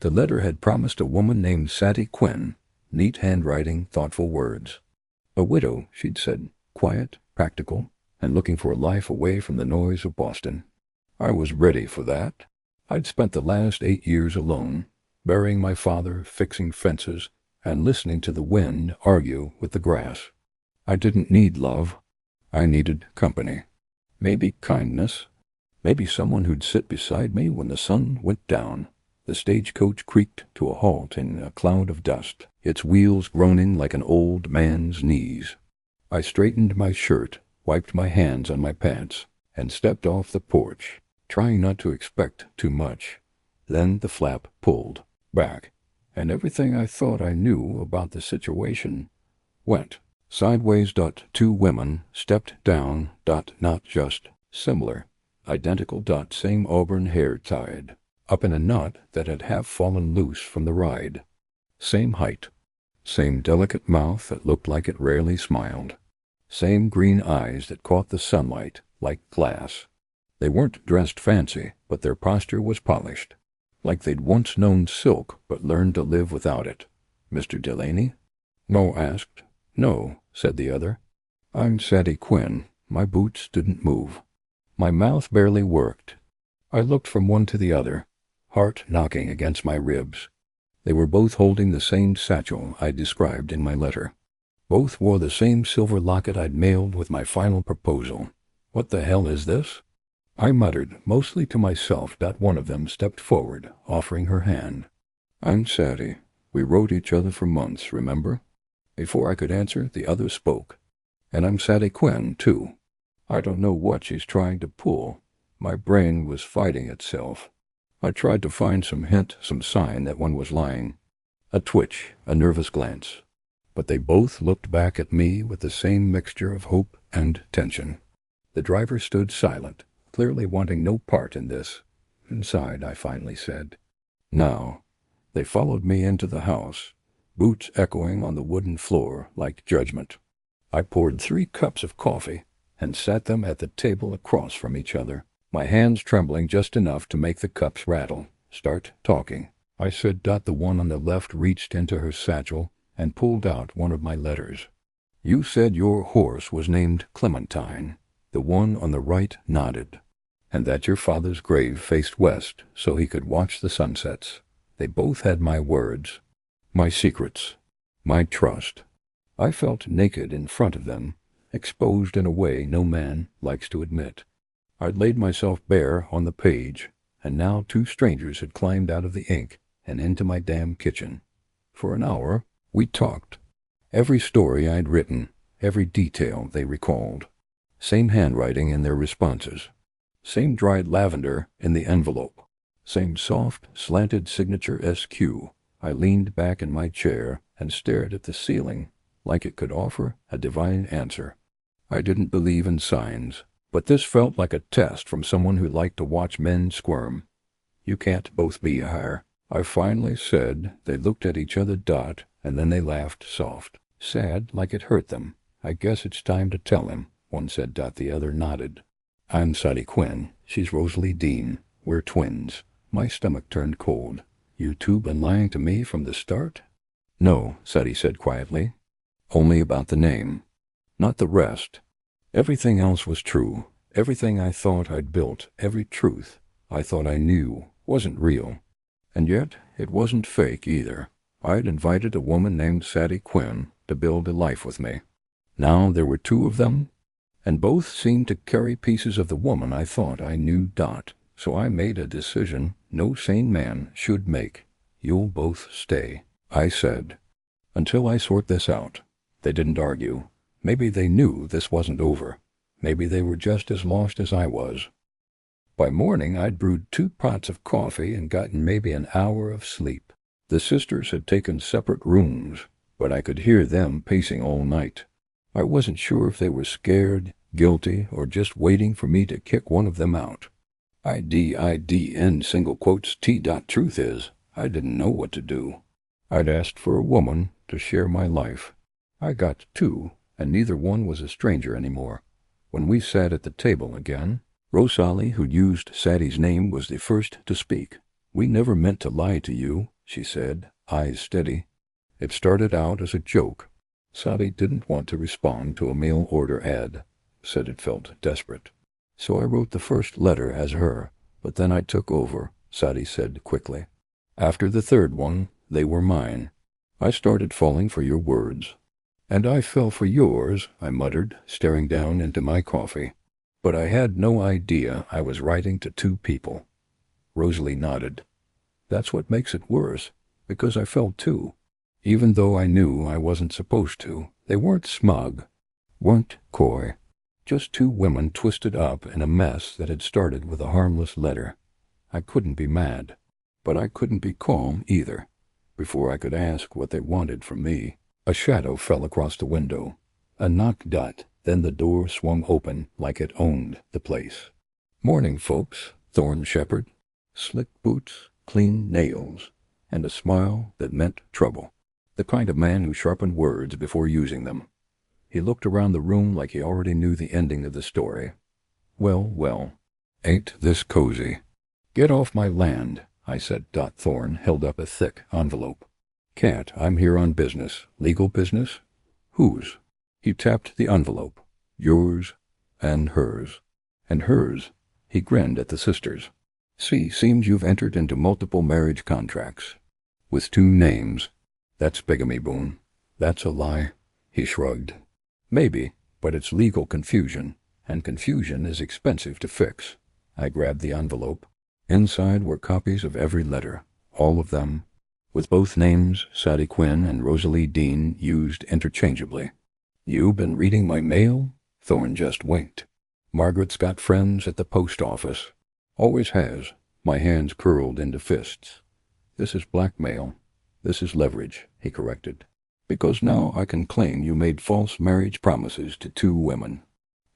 The letter had promised a woman named Sadie Quinn. Neat handwriting, thoughtful words. A widow, she'd said, quiet, practical, and looking for a life away from the noise of Boston. I was ready for that. I'd spent the last 8 years alone, burying my father, fixing fences, and listening to the wind argue with the grass. I didn't need love. I needed company. Maybe kindness. Maybe someone who'd sit beside me when the sun went down. The stagecoach creaked to a halt in a cloud of dust, its wheels groaning like an old man's knees. I straightened my shirt, wiped my hands on my pants, and stepped off the porch, trying not to expect too much. Then the flap pulled back, and everything I thought I knew about the situation went sideways. Two women stepped down. Not just similar, identical. Same auburn hair tied up in a knot that had half fallen loose from the ride. Same height. Same delicate mouth that looked like it rarely smiled. Same green eyes that caught the sunlight like glass. They weren't dressed fancy, but their posture was polished, like they'd once known silk but learned to live without it. "Mr. Delaney?" Mo asked. "No," said the other. "I'm Sadie Quinn." My boots didn't move. My mouth barely worked. I looked from one to the other, heart knocking against my ribs. They were both holding the same satchel I described in my letter. Both wore the same silver locket I'd mailed with my final proposal. What the hell is this? I muttered, mostly to myself. One of them stepped forward, offering her hand. "I'm Sadie. We wrote each other for months, remember?" Before I could answer, the other spoke. "And I'm Sadie Quinn, too." I don't know what she's trying to pull. My brain was fighting itself. I tried to find some hint, some sign that one was lying. A twitch, a nervous glance. But they both looked back at me with the same mixture of hope and tension. The driver stood silent, clearly wanting no part in this. "Inside," I finally said. "Now." They followed me into the house, boots echoing on the wooden floor like judgment. I poured 3 cups of coffee and sat them at the table across from each other, my hands trembling just enough to make the cups rattle. "Start talking," I said. The one on the left reached into her satchel and pulled out one of my letters. "You said your horse was named Clementine." The one on the right nodded. "And that your father's grave faced west so he could watch the sunsets." They both had my words, my secrets, my trust. I felt naked in front of them, exposed in a way no man likes to admit. I'd laid myself bare on the page, and now 2 strangers had climbed out of the ink and into my damn kitchen. For an hour, we talked. Every story I'd written, every detail they recalled. Same handwriting in their responses. Same dried lavender in the envelope. Same soft, slanted signature SQ. I leaned back in my chair and stared at the ceiling like it could offer a divine answer. I didn't believe in signs, but this felt like a test from someone who liked to watch men squirm. "You can't both be here," I finally said. They looked at each other, and then they laughed soft, sad, like it hurt them. "I guess it's time to tell him," one said. The other nodded. "I'm Sadie Quinn. She's Rosalie Dean. We're twins." My stomach turned cold. "You two been lying to me from the start?" "No," Sadie said quietly. "Only about the name. Not the rest. Everything else was true. Everything I thought I'd built, every truth I thought I knew, wasn't real. And yet it wasn't fake either. I'd invited a woman named Sadie Quinn to build a life with me. Now there were 2 of them, and both seemed to carry pieces of the woman I thought I knew. So I made a decision no sane man should make. "You'll both stay," I said, "until I sort this out." They didn't argue. Maybe they knew this wasn't over. Maybe they were just as lost as I was. By morning, I'd brewed 2 pots of coffee and gotten maybe an hour of sleep. The sisters had taken separate rooms, but I could hear them pacing all night. I wasn't sure if they were scared, guilty, or just waiting for me to kick one of them out. IDIDN single quotes T. Truth is, I didn't know what to do. I'd asked for a woman to share my life. I got 2, and neither one was a stranger anymore. When we sat at the table again, Rosalie, who'd used Sadie's name, was the first to speak. "We never meant to lie to you. she said, eyes steady. It started out as a joke. Sadie didn't want to respond to a mail order ad, said it felt desperate. So I wrote the first letter as her, but then I took over, Sadie said quickly. After the third one, they were mine. I started falling for your words. And I fell for yours, I muttered, staring down into my coffee. But I had no idea I was writing to two people. Rosalie nodded. That's what makes it worse, because I fell too. Even though I knew I wasn't supposed to, they weren't smug, weren't coy. Just two women twisted up in a mess that had started with a harmless letter. I couldn't be mad, but I couldn't be calm either. Before I could ask what they wanted from me, a shadow fell across the window. A knock dot, then the door swung open like it owned the place. Morning, folks, Thorne Shepherd. Slick boots, clean nails, and a smile that meant trouble. The kind of man who sharpened words before using them. He looked around the room like he already knew the ending of the story. Well, well, ain't this cozy? Get off my land, I said. Thorne held up a thick envelope. Cat, I'm here on business. Legal business? Whose? He tapped the envelope. Yours and hers. And hers. He grinned at the sisters. See, seems you've entered into multiple marriage contracts. With two names. That's bigamy, Boone. That's a lie. He shrugged. Maybe, but it's legal confusion, and confusion is expensive to fix. I grabbed the envelope. Inside were copies of every letter, all of them, with both names, Sadie Quinn and Rosalie Dean, used interchangeably. You been reading my mail? Thorne just winked. Margaret's got friends at the post office. Always has. My hands curled into fists. This is blackmail. This is leverage, he corrected. Because now I can claim you made false marriage promises to two women.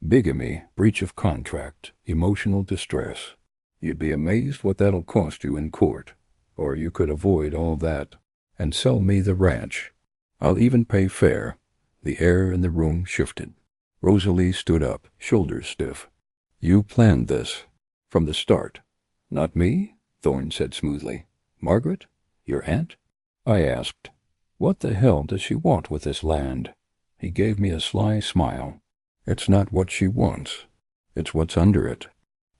Bigamy, breach of contract, emotional distress. You'd be amazed what that'll cost you in court. Or you could avoid all that and sell me the ranch. I'll even pay fair. The air in the room shifted. Rosalie stood up, shoulders stiff. You planned this. From the start. Not me, Thorne said smoothly. Margaret? Your aunt? I asked. What the hell does she want with this land? He gave me a sly smile. It's not what she wants. It's what's under it.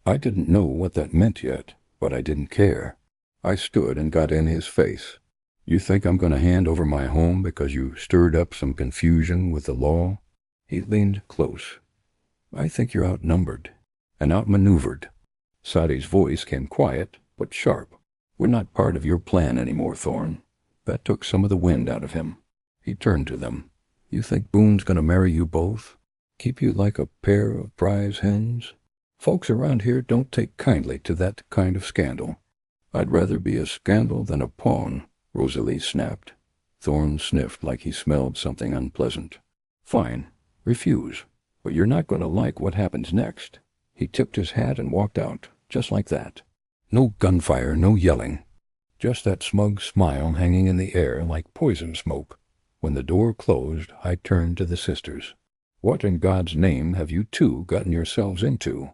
I didn't know what that meant yet, but I didn't care. I stood and got in his face. You think I'm going to hand over my home because you stirred up some confusion with the law? He leaned close. I think you're outnumbered and outmaneuvered. Sadie's voice came quiet, but sharp. We're not part of your plan anymore, Thorne. That took some of the wind out of him. He turned to them. You think Boone's going to marry you both? Keep you like a pair of prize hens? Folks around here don't take kindly to that kind of scandal. I'd rather be a scandal than a pawn, Rosalie snapped. Thorne sniffed like he smelled something unpleasant. Fine. Refuse. But you're not going to like what happens next. He tipped his hat and walked out, just like that. No gunfire, no yelling. Just that smug smile hanging in the air like poison smoke. When the door closed, I turned to the sisters. What in God's name have you two gotten yourselves into?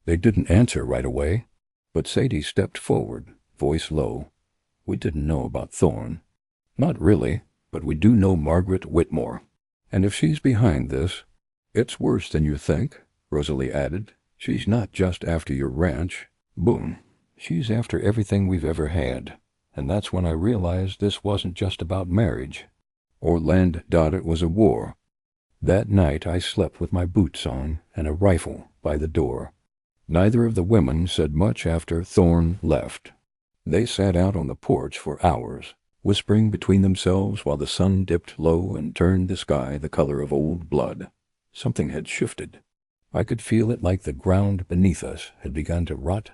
They didn't answer right away, but Sadie stepped forward, voice low. We didn't know about Thorne. Not really, but we do know Margaret Whitmore. And if she's behind this, it's worse than you think, Rosalie added. She's not just after your ranch, Boone. She's after everything we've ever had. And that's when I realized this wasn't just about marriage. Or land. It was a war. That night I slept with my boots on and a rifle by the door. Neither of the women said much after Thorne left. They sat out on the porch for hours, whispering between themselves while the sun dipped low and turned the sky the color of old blood. Something had shifted. I could feel it like the ground beneath us had begun to rot.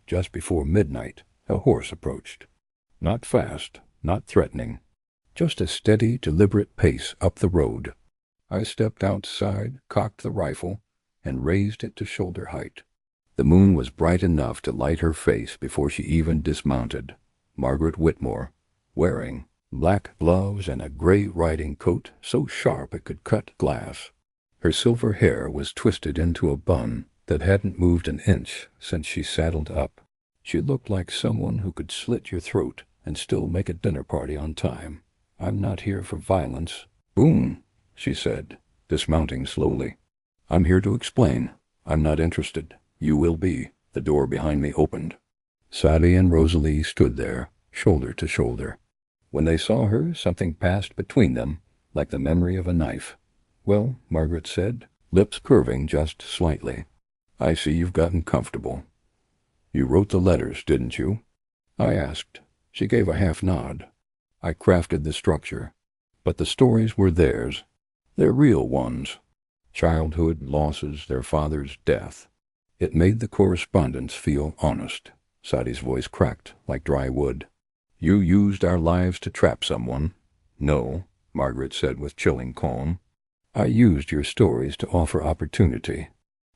Just before midnight, a horse approached. Not fast, not threatening. Just a steady, deliberate pace up the road. I stepped outside, cocked the rifle, and raised it to shoulder height. The moon was bright enough to light her face before she even dismounted. Margaret Whitmore, wearing black gloves and a gray riding coat so sharp it could cut glass. Her silver hair was twisted into a bun that hadn't moved an inch since she saddled up. She looked like someone who could slit your throat and still make a dinner party on time. I'm not here for violence. Boom, she said, dismounting slowly. I'm here to explain. I'm not interested. You will be. The door behind me opened. Sadie and Rosalie stood there, shoulder to shoulder. When they saw her, something passed between them, like the memory of a knife. Well, Margaret said, lips curving just slightly. I see you've gotten comfortable. You wrote the letters, didn't you? I asked. She gave a half nod. I crafted the structure. But the stories were theirs. They're real ones. Childhood losses, their father's death. It made the correspondence feel honest. Sadie's voice cracked like dry wood. You used our lives to trap someone. No, Margaret said with chilling calm. I used your stories to offer opportunity.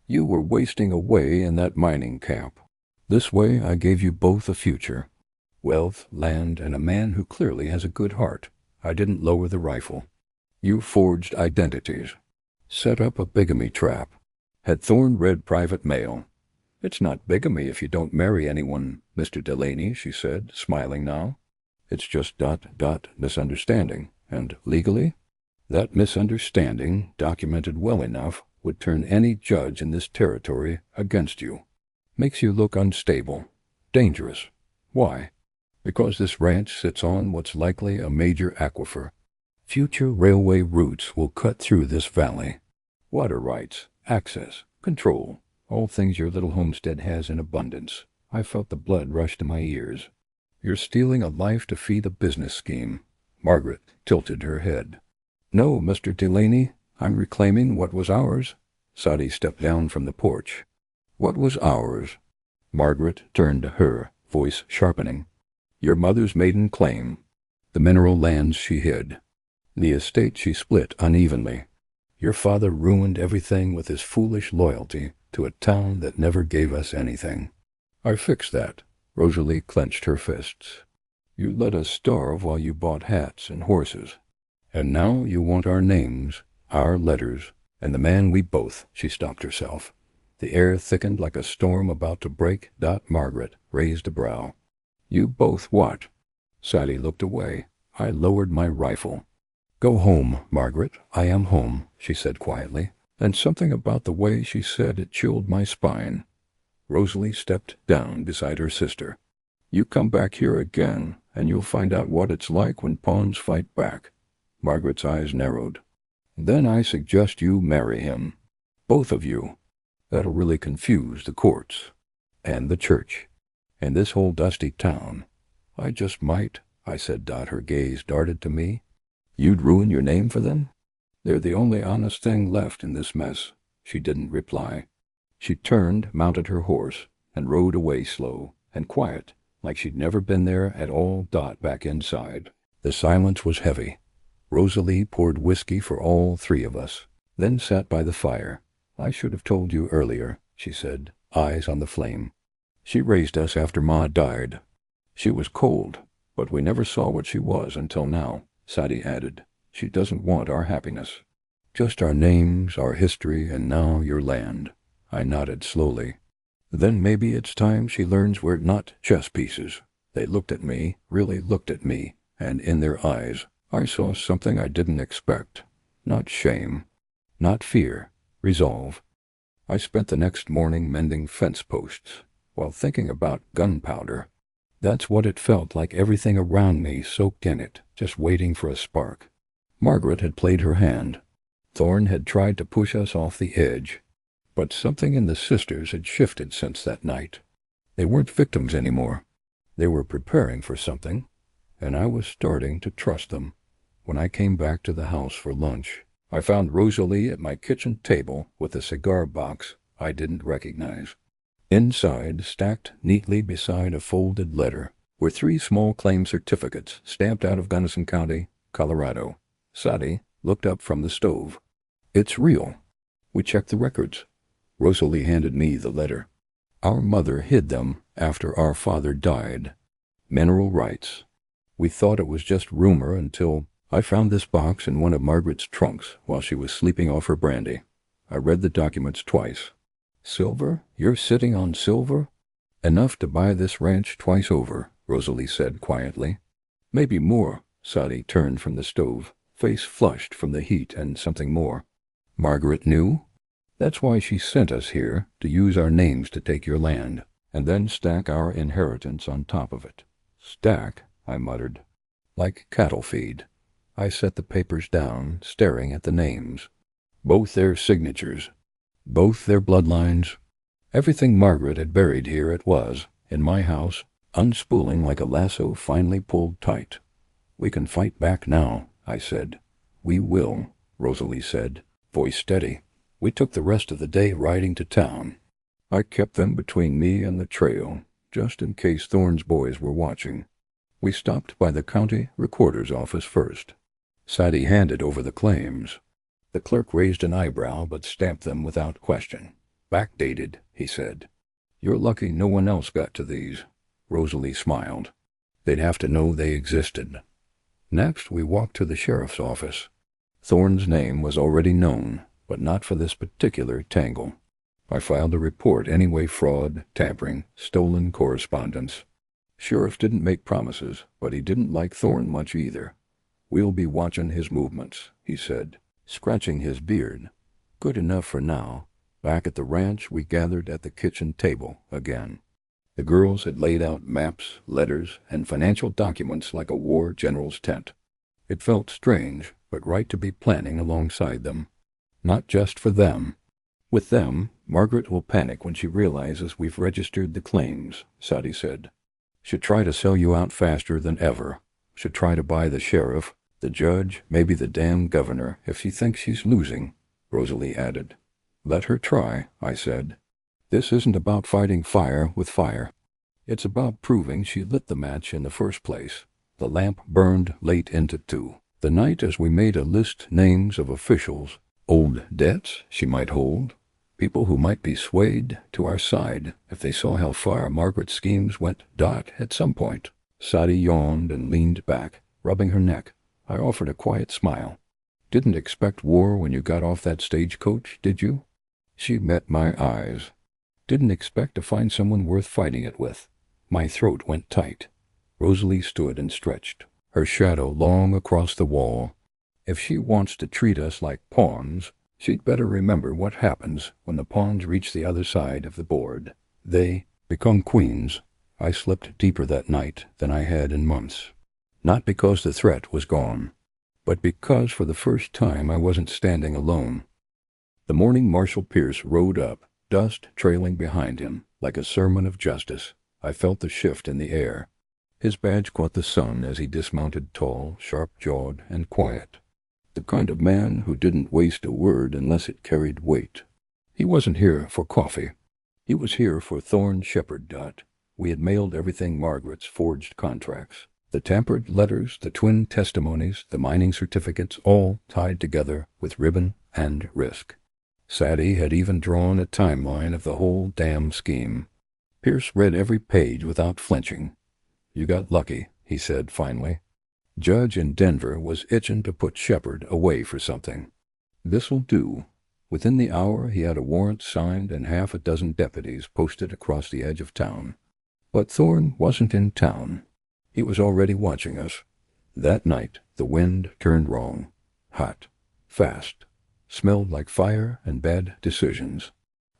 You were wasting away in that mining camp. This way I gave you both a future. Wealth, land, and a man who clearly has a good heart. I didn't lower the rifle. You forged identities. Set up a bigamy trap. Had Thorne read private mail. It's not bigamy if you don't marry anyone, Mr. Delaney, she said, smiling now. It's just ... misunderstanding. And legally? That misunderstanding, documented well enough, would turn any judge in this territory against you. Makes you look unstable. Dangerous. Why? Because this ranch sits on what's likely a major aquifer. Future railway routes will cut through this valley. Water rights, access, control, all things your little homestead has in abundance. I felt the blood rush to my ears. You're stealing a life to feed a business scheme. Margaret tilted her head. No, Mr. Delaney, I'm reclaiming what was ours. Sadie stepped down from the porch. What was ours? Margaret turned to her, voice sharpening. Your mother's maiden claim. The mineral lands she hid. The estate she split unevenly. Your father ruined everything with his foolish loyalty to a town that never gave us anything. I fixed that. Rosalie clenched her fists. You let us starve while you bought hats and horses. And now you want our names, our letters, and the man we both. She stopped herself. The air thickened like a storm about to break. Margaret raised a brow. You both what? Sadie looked away. I lowered my rifle. Go home, Margaret. I am home, she said quietly, and something about the way she said it chilled my spine. Rosalie stepped down beside her sister. You come back here again, and you'll find out what it's like when pawns fight back. Margaret's eyes narrowed. Then I suggest you marry him. Both of you. That'll really confuse the courts. And the church. And this whole dusty town. I just might, I said. Her gaze darted to me. You'd ruin your name for them? They're the only honest thing left in this mess. She didn't reply. She turned, mounted her horse, and rode away slow and quiet, like she'd never been there at all. Back inside. The silence was heavy. Rosalie poured whiskey for all three of us, then sat by the fire. I should have told you earlier, she said, eyes on the flame. She raised us after Ma died. She was cold, but we never saw what she was until now, Sadie added. She doesn't want our happiness. Just our names, our history, and now your land. I nodded slowly. Then maybe it's time she learns we're not chess pieces. They looked at me, really looked at me, and in their eyes I saw something I didn't expect. Not shame, not fear, resolve. I spent the next morning mending fence posts, while thinking about gunpowder. That's what it felt like, everything around me soaked in it, just waiting for a spark. Margaret had played her hand. Thorne had tried to push us off the edge. But something in the sisters had shifted since that night. They weren't victims anymore. They were preparing for something, and I was starting to trust them. When I came back to the house for lunch, I found Rosalie at my kitchen table with a cigar box I didn't recognize. Inside, stacked neatly beside a folded letter, were 3 small claim certificates stamped out of Gunnison County, Colorado. Sadie looked up from the stove. It's real. We checked the records. Rosalie handed me the letter. Our mother hid them after our father died. Mineral rights. We thought it was just rumor until I found this box in one of Margaret's trunks while she was sleeping off her brandy. I read the documents twice. Silver? You're sitting on silver? Enough to buy this ranch twice over, Rosalie said quietly. Maybe more. Sadie turned from the stove, face flushed from the heat and something more. Margaret knew? That's why she sent us here, to use our names to take your land, and then stack our inheritance on top of it. Stack, I muttered. Like cattle feed. I set the papers down, staring at the names. Both their signatures. Both their bloodlines. Everything Margaret had buried here it was, in my house, unspooling like a lasso finely pulled tight. We can fight back now, I said. We will, Rosalie said, voice steady. We took the rest of the day riding to town. I kept them between me and the trail, just in case Thorne's boys were watching. We stopped by the county recorder's office first. Sadie handed over the claims. The clerk raised an eyebrow but stamped them without question. Backdated, he said. You're lucky no one else got to these. Rosalie smiled. They'd have to know they existed. Next, we walked to the sheriff's office. Thorne's name was already known, but not for this particular tangle. I filed a report anyway: fraud, tampering, stolen correspondence. Sheriff didn't make promises, but he didn't like Thorne much either. We'll be watching his movements, he said, scratching his beard. Good enough for now. Back at the ranch, we gathered at the kitchen table again. The girls had laid out maps, letters, and financial documents like a war general's tent. It felt strange, but right to be planning alongside them. Not just for them. With them, Margaret will panic when she realizes we've registered the claims, Sadie said. She'll try to sell you out faster than ever. She'll try to buy the sheriff, the judge, maybe the damn governor, if she thinks she's losing, Rosalie added. Let her try, I said. This isn't about fighting fire with fire. It's about proving she lit the match in the first place. The lamp burned late into 2. The night as we made a list names of officials, old debts she might hold, people who might be swayed to our side if they saw how far Margaret's schemes went. At some point. Sadie yawned and leaned back, rubbing her neck. I offered a quiet smile. Didn't expect war when you got off that stagecoach, did you? She met my eyes. Didn't expect to find someone worth fighting it with. My throat went tight. Rosalie stood and stretched, her shadow long across the wall. If she wants to treat us like pawns, she'd better remember what happens when the pawns reach the other side of the board. They become queens. I slipped deeper that night than I had in months. Not because the threat was gone, but because for the first time I wasn't standing alone. The morning Marshal Pierce rode up, dust trailing behind him, like a sermon of justice. I felt the shift in the air. His badge caught the sun as he dismounted, tall, sharp-jawed, and quiet. The kind of man who didn't waste a word unless it carried weight. He wasn't here for coffee. He was here for Thorne Shepherd. We had mailed everything: Margaret's forged contracts, the tampered letters, the twin testimonies, the mining certificates, all tied together with ribbon and risk. Sadie had even drawn a timeline of the whole damn scheme. Pierce read every page without flinching. You got lucky, he said finally. Judge in Denver was itching to put Shepherd away for something. This'll do. Within the hour he had a warrant signed and half a dozen deputies posted across the edge of town. But Thorne wasn't in town. He was already watching us. That night the wind turned wrong. Hot. Fast. Smelled like fire and bad decisions.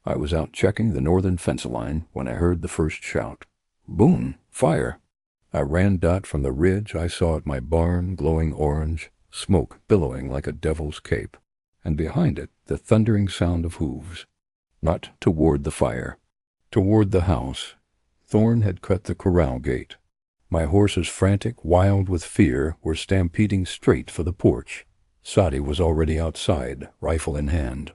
I was out checking the northern fence line when I heard the first shout. Boom! Fire! I ran from the ridge I saw at my barn, glowing orange, smoke billowing like a devil's cape, and behind it the thundering sound of hooves. Not toward the fire. Toward the house. Thorne had cut the corral gate. My horses, frantic, wild with fear, were stampeding straight for the porch. Sadie was already outside, rifle in hand.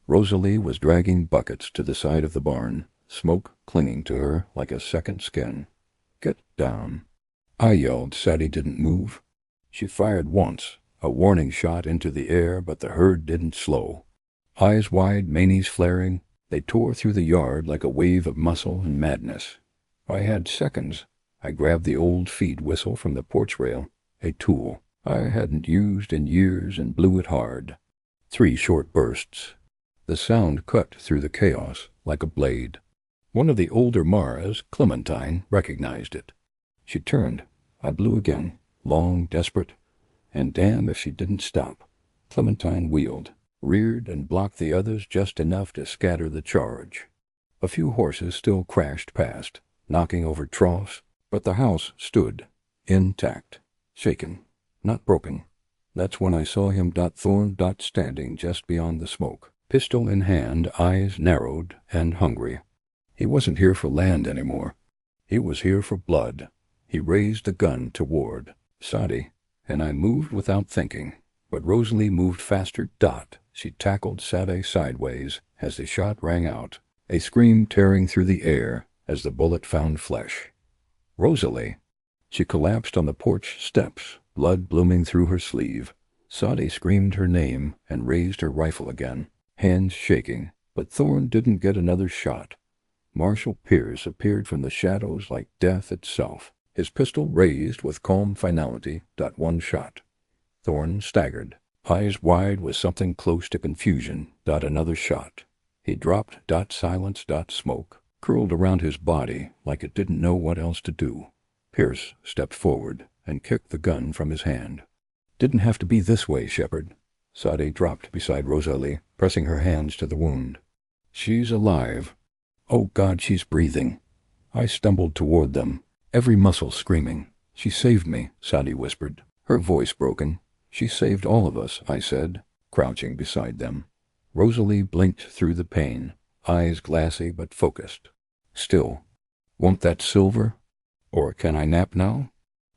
Rosalie was dragging buckets to the side of the barn, smoke clinging to her like a second skin. Get down. I yelled. Sadie didn't move. She fired once, a warning shot into the air, but the herd didn't slow. Eyes wide, manes flaring, they tore through the yard like a wave of muscle and madness. I had seconds. I grabbed the old feed whistle from the porch rail, a tool I hadn't used in years, and blew it hard. 3 short bursts. The sound cut through the chaos like a blade. One of the older Maras, Clementine, recognized it. She turned. I blew again, long, desperate, and damn if she didn't stop. Clementine wheeled, reared, and blocked the others just enough to scatter the charge. A few horses still crashed past, knocking over troughs, but the house stood, intact, shaken, not broken. That's when I saw him. Thorne standing just beyond the smoke, pistol in hand, eyes narrowed and hungry. He wasn't here for land anymore. He was here for blood. He raised the gun toward Sadie, and I moved without thinking. But Rosalie moved faster. She tackled Sadie sideways as the shot rang out, a scream tearing through the air as the bullet found flesh. Rosalie! She collapsed on the porch steps, blood blooming through her sleeve. Sadie screamed her name and raised her rifle again, hands shaking, but Thorne didn't get another shot. Marshal Pierce appeared from the shadows like death itself, his pistol raised with calm finality. One shot. Thorne staggered, eyes wide with something close to confusion. Another shot. He dropped. Silence. Smoke curled around his body like it didn't know what else to do. Pierce stepped forward and kicked the gun from his hand. Didn't have to be this way, Shepard. Sadie dropped beside Rosalie, pressing her hands to the wound. She's alive. Oh God, she's breathing. I stumbled toward them, every muscle screaming. She saved me, Sadie whispered, her voice broken. She saved all of us, I said, crouching beside them. Rosalie blinked through the pain, eyes glassy but focused. Still. Won't that silver? Or can I nap now?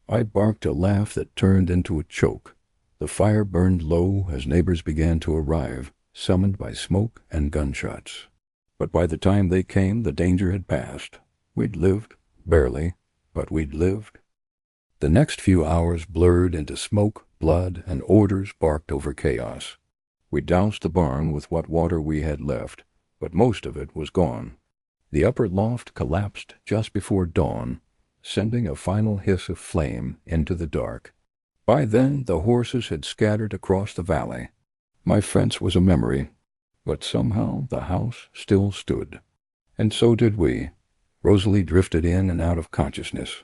I barked a laugh that turned into a choke. The fire burned low as neighbors began to arrive, summoned by smoke and gunshots. But by the time they came, the danger had passed. We'd lived, barely, but we'd lived. The next few hours blurred into smoke, blood, and orders barked over chaos. We doused the barn with what water we had left, but most of it was gone. The upper loft collapsed just before dawn, sending a final hiss of flame into the dark. By then, the horses had scattered across the valley. My fence was a memory, but somehow the house still stood. And so did we. Rosalie drifted in and out of consciousness.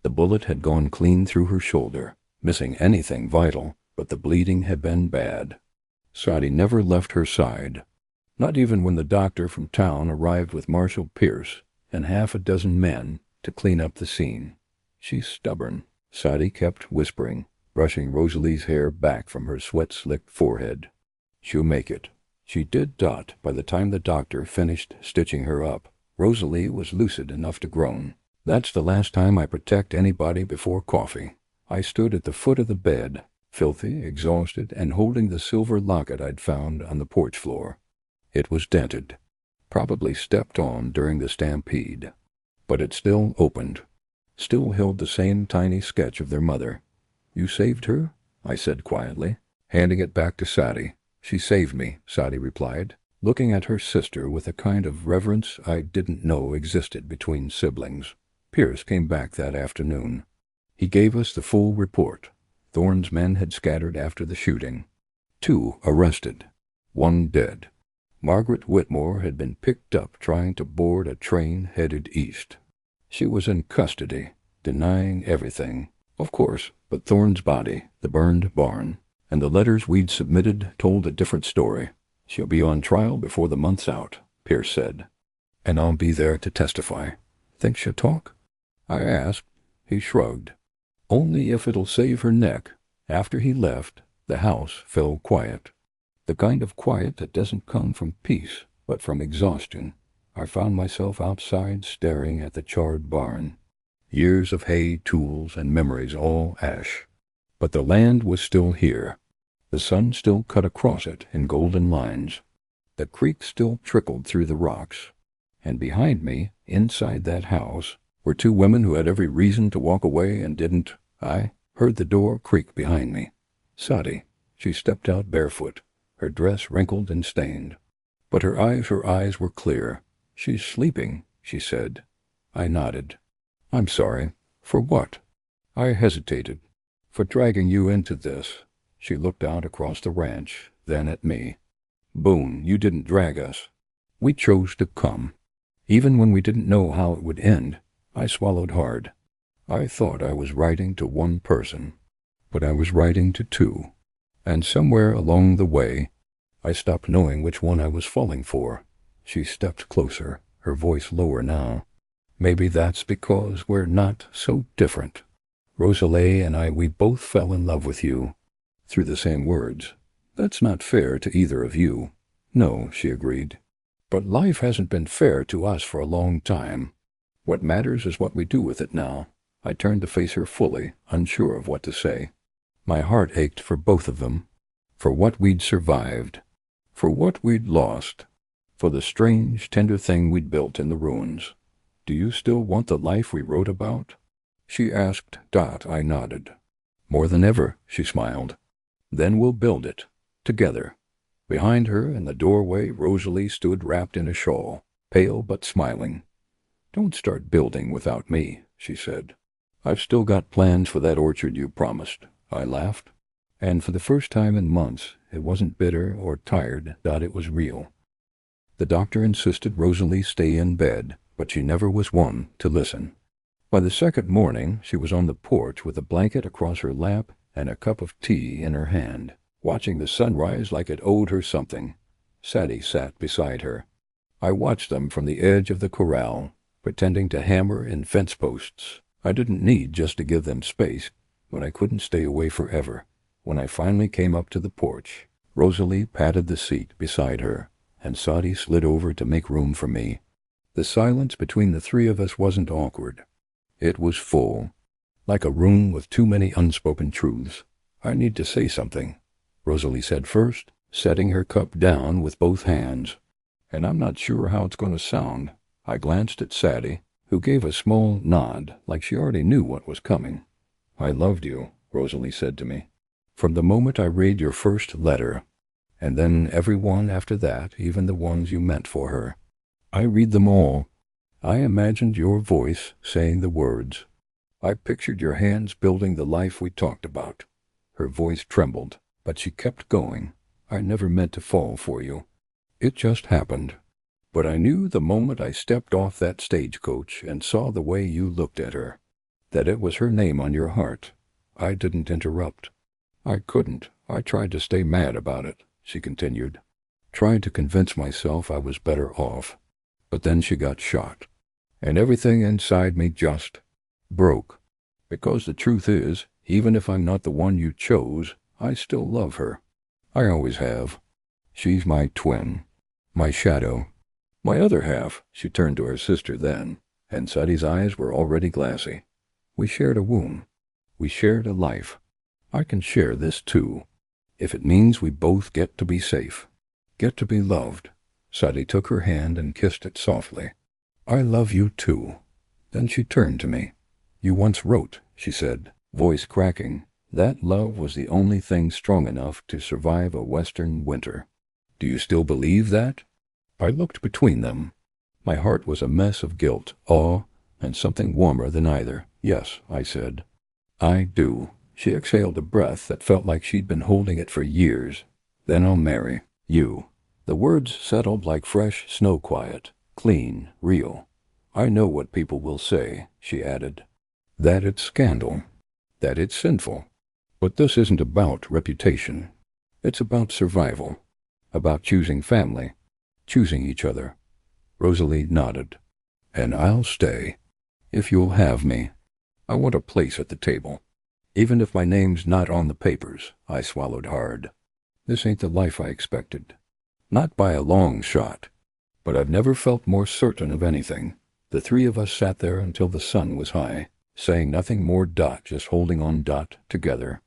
The bullet had gone clean through her shoulder, missing anything vital, but the bleeding had been bad. Sadie never left her side, not even when the doctor from town arrived with Marshal Pierce and half a dozen men to clean up the scene. She's stubborn, Sadie kept whispering, brushing Rosalie's hair back from her sweat-slicked forehead. She'll make it. She did. By the time the doctor finished stitching her up, Rosalie was lucid enough to groan. That's the last time I protect anybody before coffee. I stood at the foot of the bed, filthy, exhausted, and holding the silver locket I'd found on the porch floor. It was dented, probably stepped on during the stampede, but it still opened, still held the same tiny sketch of their mother. You saved her? I said quietly, handing it back to Sadie. She saved me, Sadie replied, looking at her sister with a kind of reverence I didn't know existed between siblings. Pierce came back that afternoon. He gave us the full report. Thorne's men had scattered after the shooting. 2 arrested, 1 dead. Margaret Whitmore had been picked up trying to board a train headed east. She was in custody, denying everything, of course, but Thorne's body, the burned barn, and the letters we'd submitted told a different story. She'll be on trial before the month's out, Pierce said, and I'll be there to testify. Think she'll talk? I asked. He shrugged. Only if it'll save her neck. After he left, the house fell quiet. The kind of quiet that doesn't come from peace, but from exhaustion. I found myself outside staring at the charred barn. Years of hay, tools, and memories all ash. But the land was still here. The sun still cut across it in golden lines. The creek still trickled through the rocks. And behind me, inside that house, were 2 women who had every reason to walk away and didn't. I heard the door creak behind me. Sadie. She stepped out barefoot, her dress wrinkled and stained. But her eyes were clear. She's sleeping, she said. I nodded. I'm sorry. For what? I hesitated. For dragging you into this. She looked out across the ranch, then at me. Boone, you didn't drag us. We chose to come. Even when we didn't know how it would end. I swallowed hard. I thought I was writing to one person, but I was writing to two. And somewhere along the way, I stopped knowing which one I was falling for. She stepped closer, her voice lower now. Maybe that's because we're not so different. Rosalie and we both fell in love with you. Through the same words. That's not fair to either of you. No, she agreed. But life hasn't been fair to us for a long time. What matters is what we do with it now. I turned to face her fully, unsure of what to say. My heart ached for both of them, for what we'd survived, for what we'd lost, for the strange, tender thing we'd built in the ruins. Do you still want the life we wrote about? She asked. I nodded. More than ever, she smiled. Then we'll build it, together. Behind her, in the doorway, Rosalie stood wrapped in a shawl, pale but smiling. Don't start building without me, she said. I've still got plans for that orchard you promised, I laughed. And for the first time in months, it wasn't bitter or tired, it was real. The doctor insisted Rosalie stay in bed, but she never was one to listen. By the second morning, she was on the porch with a blanket across her lap and a cup of tea in her hand, watching the sunrise like it owed her something. Sadie sat beside her. I watched them from the edge of the corral, pretending to hammer in fence posts. I didn't need just to give them space, but I couldn't stay away forever. When I finally came up to the porch, Rosalie patted the seat beside her, and Sadie slid over to make room for me. The silence between the three of us wasn't awkward. It was full, like a room with too many unspoken truths. I need to say something, Rosalie said first, setting her cup down with both hands. And I'm not sure how it's going to sound. I glanced at Sadie, who gave a small nod, like she already knew what was coming. I loved you, Rosalie said to me. From the moment I read your first letter, and then every one after that, even the ones you meant for her. I read them all. I imagined your voice saying the words. I pictured your hands building the life we talked about. Her voice trembled, but she kept going. I never meant to fall for you. It just happened. But I knew the moment I stepped off that stagecoach and saw the way you looked at her, that it was her name on your heart. I didn't interrupt. I couldn't. I tried to stay mad about it, she continued. Tried to convince myself I was better off. But then she got shot. And everything inside me just broke. Because the truth is, even if I'm not the one you chose, I still love her. I always have. She's my twin. My shadow. My other half, she turned to her sister then, and Sadie's eyes were already glassy. We shared a womb. We shared a life. I can share this too, if it means we both get to be safe, get to be loved. Sadie took her hand and kissed it softly. I love you too. Then she turned to me. You once wrote, she said, voice cracking, that love was the only thing strong enough to survive a western winter. Do you still believe that? I looked between them. My heart was a mess of guilt, awe, and something warmer than either. Yes, I said. I do. She exhaled a breath that felt like she'd been holding it for years. Then I'll marry you. The words settled like fresh snow quiet, clean, real. I know what people will say, she added. That it's scandal. That it's sinful. But this isn't about reputation. It's about survival. About choosing family. Choosing each other. Rosalie nodded. And I'll stay. If you'll have me. I want a place at the table. Even if my name's not on the papers, I swallowed hard. This ain't the life I expected. Not by a long shot. But I've never felt more certain of anything. The three of us sat there until the sun was high, saying nothing more, just holding on, together.